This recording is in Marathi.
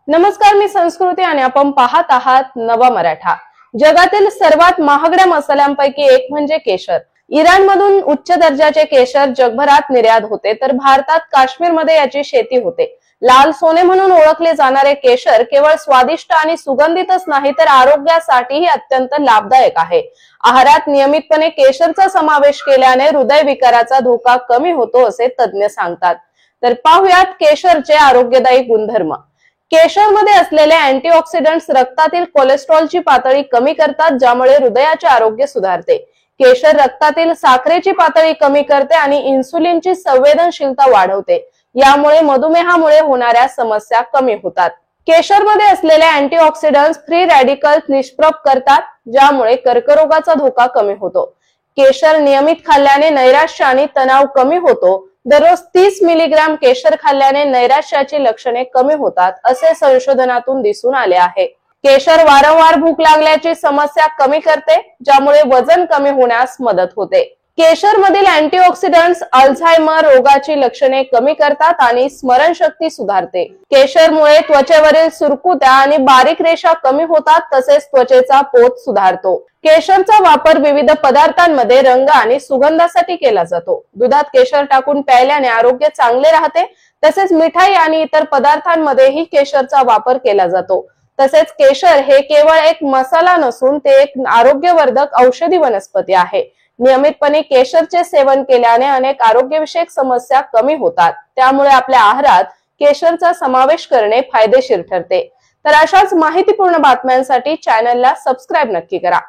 नमस्कार, मी संस्कृती आणि आपण पाहत आहात नवा मराठा। जगातील सर्वात महागड्या मसाल्यांपैकी एक म्हणजे केशर। इराणमधून उच्च दर्जाचे केशर जगभरात निर्यात होते, तर भारतात काश्मीरमध्ये याची शेती होते। लाल सोने म्हणून ओळखले जाणारे केशर केवळ स्वादिष्ट आणि सुगंधितच नाही, तर आरोग्यासाठीही अत्यंत लाभदायक आहे। आहारात नियमितपणे केशरचा समावेश केल्याने हृदयविकाराचा धोका कमी होतो असे तज्ञ सांगतात। तर पाहूयात केशरचे आरोग्यदायी गुणधर्म। केशरमध्ये असलेले अँटीऑक्सिडंट्स रक्तातील कोलेस्ट्रॉलची पातळी कमी करतात, ज्यामुळे हृदयाचे आरोग्य सुधारते। केशर रक्तातील साखरेची पातळी कमी करते आणि इन्सुलिनची संवेदनशीलता वाढवते। यामुळे मधुमेहामुळे होणाऱ्या समस्या कमी होतात। केशरमध्ये असलेले अँटीऑक्सिडंट्स फ्री रॅडिकल्स निष्प्रभ करतात, ज्यामुळे कर्करोगाचा धोका कमी होतो। केशर नियमित खाल्ल्याने नैराश्य आणि तणाव कमी होतो। दररोज 30 मिलीग्राम केशर खाल्ल्याने नैराश्याची लक्षणे कमी होतात, असे संशोधनातून दिसून आले आहे। केशर वारंवार भूक लागल्याची समस्या कमी करते, ज्यामुळे वजन कमी होण्यास मदत होते। केशर मधील अँटीऑक्सिडंट्स अल्झायमर रोगाची लक्षणे कमी करतात आणि स्मरणशक्ती सुधारते। केशरमुळे त्वचेवरील सुरकुत्या आणि बारीक रेषा कमी होतात, तसेच त्वचेचा पोत सुधारतो। केशरचा वापर विविध पदार्थांमध्ये रंग आणि सुगंधासाठी केला जातो। दुधात केशर टाकून प्यायल्याने आरोग्य चांगले राहते, तसेच मिठाई आणि इतर पदार्थांमध्येही केशरचा वापर केला जातो। तसेच केशर हे केवळ एक मसाला नसून ते एक आरोग्यवर्धक औषधी वनस्पती आहे। नियमितपणे केशरचे सेवन केल्याने अनेक आरोग्यविषयक समस्या कमी होतात, त्यामुळे आपल्या आहारात केशरचा समावेश करणे फायदेशीर ठरते। तर अशाच माहितीपूर्ण बातम्यांसाठी चॅनलला सबस्क्राइब नक्की करा।